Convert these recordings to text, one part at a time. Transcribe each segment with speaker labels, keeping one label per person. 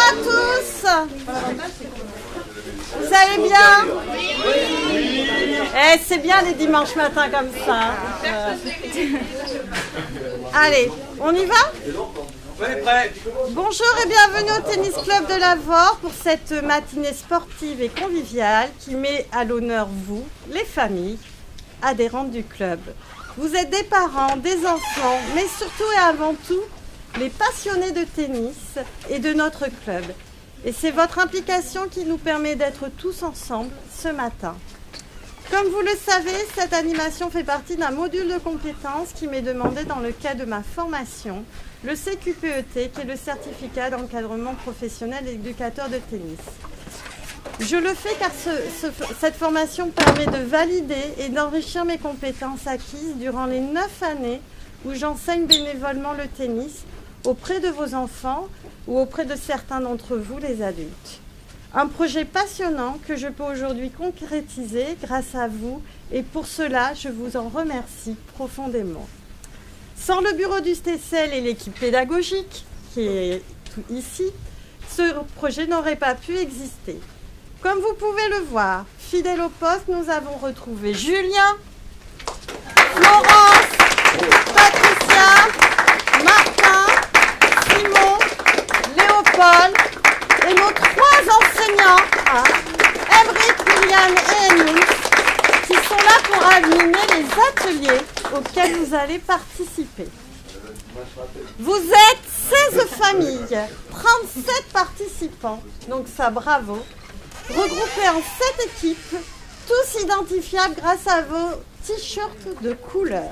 Speaker 1: à tous. Vous allez bien? Eh, c'est bien les dimanches matins comme ça. Allez, on y va? Bonjour et bienvenue au Tennis Club de Lavore pour cette matinée sportive et conviviale qui met à l'honneur vous, les familles adhérentes du club. Vous êtes des parents, des enfants, mais surtout et avant tout, les passionnés de tennis et de notre club. Et c'est votre implication qui nous permet d'être tous ensemble ce matin. Comme vous le savez, cette animation fait partie d'un module de compétences qui m'est demandé dans le cadre de ma formation, le CQPET, qui est le certificat d'encadrement professionnel d'éducateur de tennis. Je le fais car cette formation permet de valider et d'enrichir mes compétences acquises durant les 9 années où j'enseigne bénévolement le tennis auprès de vos enfants ou auprès de certains d'entre vous, les adultes. Un projet passionnant que je peux aujourd'hui concrétiser grâce à vous et pour cela, je vous en remercie profondément. Sans le bureau du STECEL et l'équipe pédagogique qui est ici, ce projet n'aurait pas pu exister. Comme vous pouvez le voir, fidèle au poste, nous avons retrouvé Julien, Florence, Patricia, Martin, Simon, Léopold et nos 3 enseignants, Emric, Liliane et Enous, qui sont là pour animer les ateliers auxquels vous allez participer. Vous êtes 16 familles, 37 participants, donc ça bravo, regroupés en 7 équipes, tous identifiables grâce à vos t-shirts de couleur.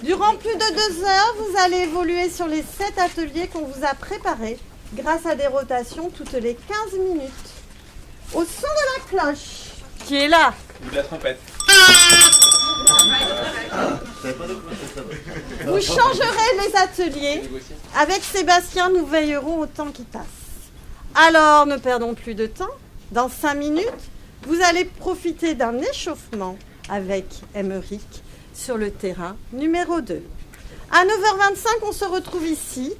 Speaker 1: Durant plus de 2 heures, vous allez évoluer sur les 7 ateliers qu'on vous a préparés grâce à des rotations toutes les 15 minutes. Au son de la cloche, qui est là.
Speaker 2: Ou de la trompette.
Speaker 1: Vous changerez les ateliers. Avec Sébastien, nous veillerons au temps qui passe. Alors, ne perdons plus de temps. Dans 5 minutes, vous allez profiter d'un échauffement avec Emeric sur le terrain numéro 2. À 9h25, on se retrouve ici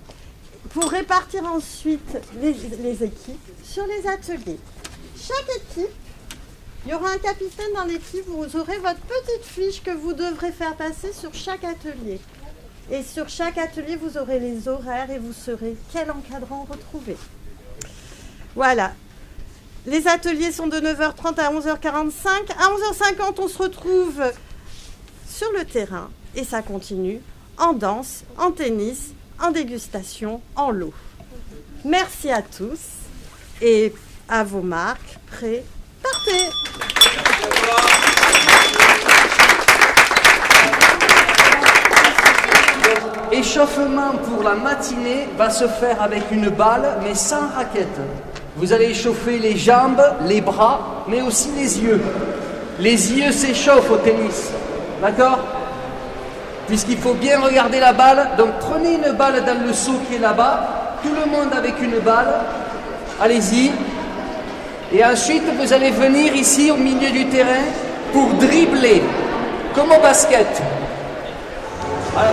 Speaker 1: pour répartir ensuite les équipes sur les ateliers. Chaque équipe, il y aura un capitaine dans l'équipe, vous aurez votre petite fiche que vous devrez faire passer sur chaque atelier. Et sur chaque atelier, vous aurez les horaires et vous saurez quel encadrant retrouver. Voilà. Les ateliers sont de 9h30 à 11h45. À 11h50, on se retrouve sur le terrain et ça continue en danse, en tennis, en dégustation, en lot. Merci à tous et à vos marques. Prêts, partez!
Speaker 3: Échauffement pour la matinée va se faire avec une balle mais sans raquette. Vous allez échauffer les jambes, les bras, mais aussi les yeux. Les yeux s'échauffent au tennis, d'accord? Puisqu'il faut bien regarder la balle, donc prenez une balle dans le seau qui est là-bas, tout le monde avec une balle, allez-y. Et ensuite, vous allez venir ici au milieu du terrain pour dribbler, comme au basket. Voilà.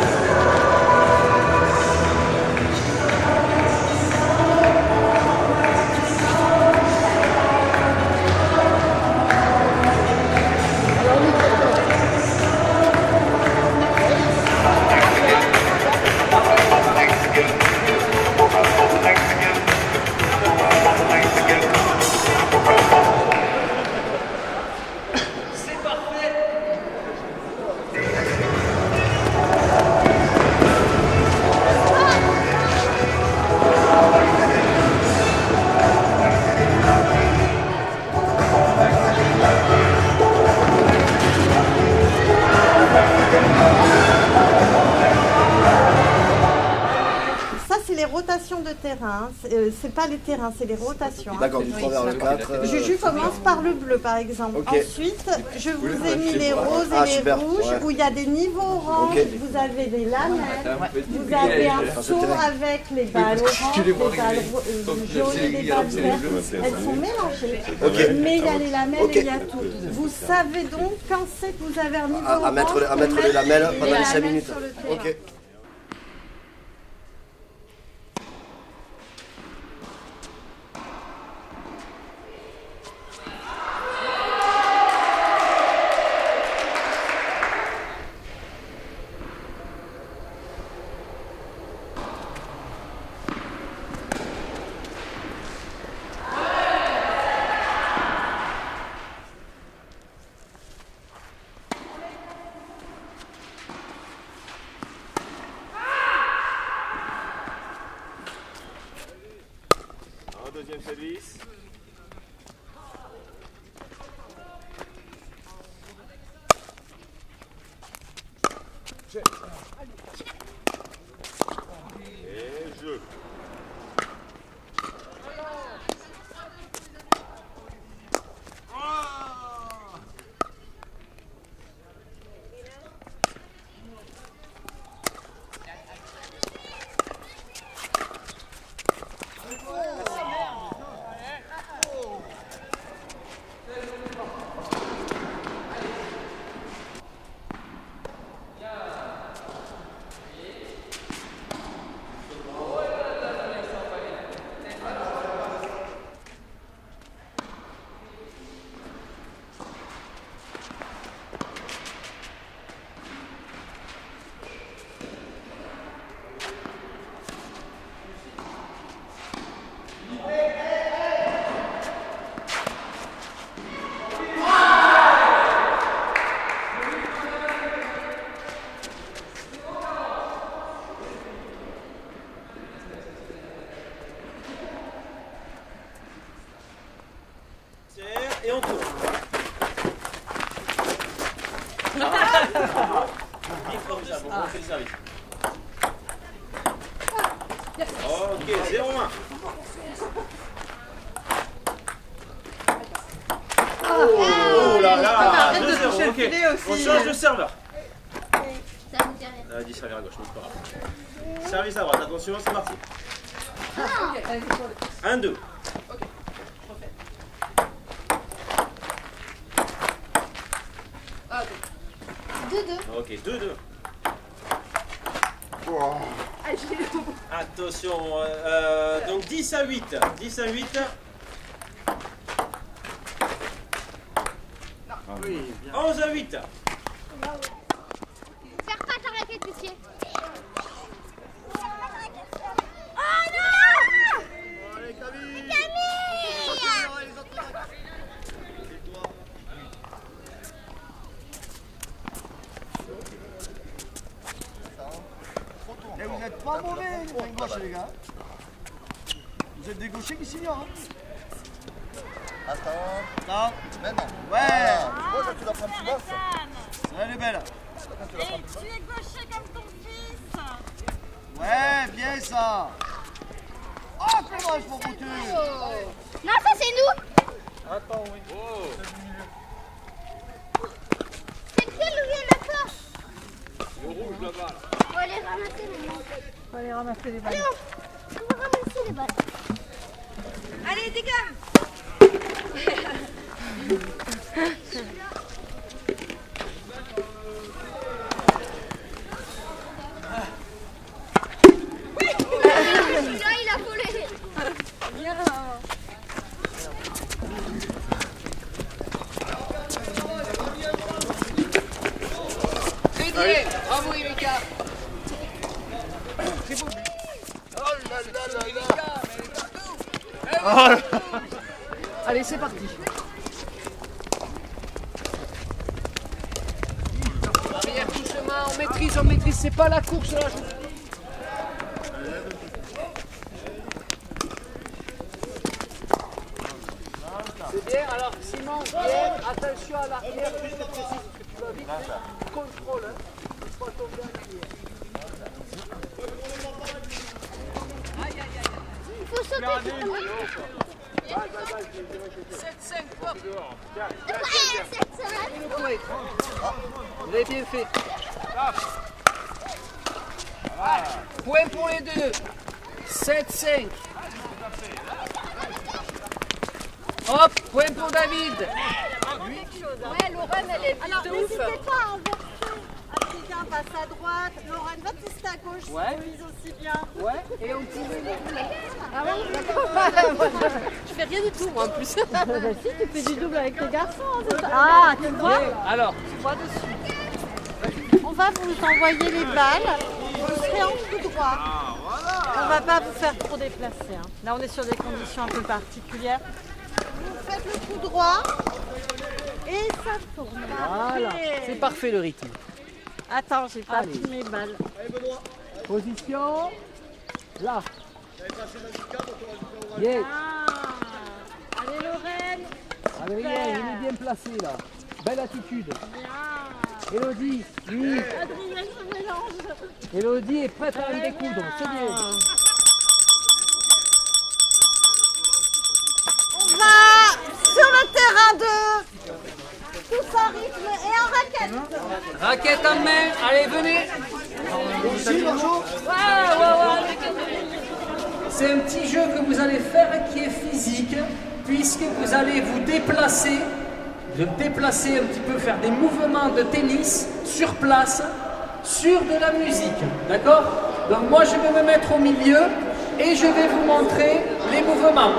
Speaker 1: De terrain, c'est pas les terrains, c'est les rotations.
Speaker 4: D'accord, du 3 vers le 4.
Speaker 1: Juju commence par le bleu par exemple.
Speaker 4: Okay.
Speaker 1: Ensuite, je vous ai mis les roses et les rouges où il y a des niveaux orange. Vous avez des lamelles, vous avez un seau avec les balles oranges, les balles jaunes et les balles vertes. Elles sont mélangées, mais il y a les lamelles et il y a tout. Vous savez donc quand c'est que vous avez un niveau orange
Speaker 4: à mettre les lamelles pendant les 5 minutes. Ok.
Speaker 2: deuxième service. Et jeu. Et on tourne. On fait le service. Ok, 0-1. Oh là là, 2-0, ok. On change de serveur. Ah, dit servir à gauche, mais c'est pas grave. Service à droite, attention, c'est parti. 1-2. Ok, 2-2. Attention, donc 10-8. 10-8. Oui, 11-8.
Speaker 5: Serre pas ta raquette, monsieur.
Speaker 6: Et vous n'êtes pas mauvais, les mains gauches, les gars. Vous êtes des gauchers qui s'ignorent.
Speaker 4: Attends. Maintenant.
Speaker 6: Ouais.
Speaker 4: Oh, là, tu dois prendre un petit boss.
Speaker 6: Elle est belle.
Speaker 5: Tu es gaucher comme ton fils.
Speaker 6: Ouais, bien ça. Oh, quel dommage, mon boutu.
Speaker 5: Non, ça c'est nous.
Speaker 2: Attends, oui. Oh.
Speaker 5: C'est lequel ouvrir la porte?
Speaker 2: Le rouge là-bas. Là.
Speaker 5: On va aller ramasser les balles.
Speaker 1: On va aller ramasser les balles.
Speaker 5: Allez, on va ramasser les balles.
Speaker 7: Allez, dégage.
Speaker 5: Celui-là, il a volé.
Speaker 7: Bien.
Speaker 6: Dédié. Bravo, Erika. Allez, c'est parti. Arrière, doucement, on maîtrise, c'est pas la course là. C'est bien, alors Simon, bien, attention à l'arrière, juste précis, parce que tu vas vite, contrôle, hein. Faut pas tomber en arrière.
Speaker 5: Il faut sauter.
Speaker 6: 7-5, hop.
Speaker 5: Ouais, 7-5.
Speaker 6: Vous avez bien fait. Point pour les deux. 7-5. Hop, point pour David.
Speaker 1: Ouais, Lorraine, elle est alors, n'hésitez pas à inverser. Africain passe à droite, Lorraine va tester à gauche,
Speaker 6: Ouais.
Speaker 1: si vous vise aussi bien.
Speaker 6: Ouais, et on tire.
Speaker 1: Ah ouais, d'accord.
Speaker 7: Je fais rien du tout, moi, en plus.
Speaker 1: Si, tu fais du double avec les garçons, hein, c'est ça. Ah, tu vois,
Speaker 6: Alors,
Speaker 1: on va vous envoyer les balles, vous serez en tout droit. On va pas vous faire trop déplacer. Hein. Là, on est sur des conditions un peu particulières. Vous faites le tout droit et ça tourne.
Speaker 6: voilà, c'est parfait le rythme.
Speaker 1: Attends, j'ai pas
Speaker 6: Allez.
Speaker 1: pris mes balles.
Speaker 6: Position. Là. Bien.
Speaker 1: Ah,
Speaker 3: Adrien, il est bien placé là. Belle attitude. Elodie, oui.
Speaker 7: Adrien se mélange.
Speaker 3: Elodie est prête à en découdre, c'est bien.
Speaker 1: On va sur le terrain de tous en rythme et en raquette.
Speaker 3: Raquette en main, allez venez. C'est un petit jeu que vous allez faire qui est physique, puisque vous allez vous déplacer, un petit peu, faire des mouvements de tennis sur place, sur de la musique, d'accord? Donc moi je vais me mettre au milieu et je vais vous montrer les mouvements.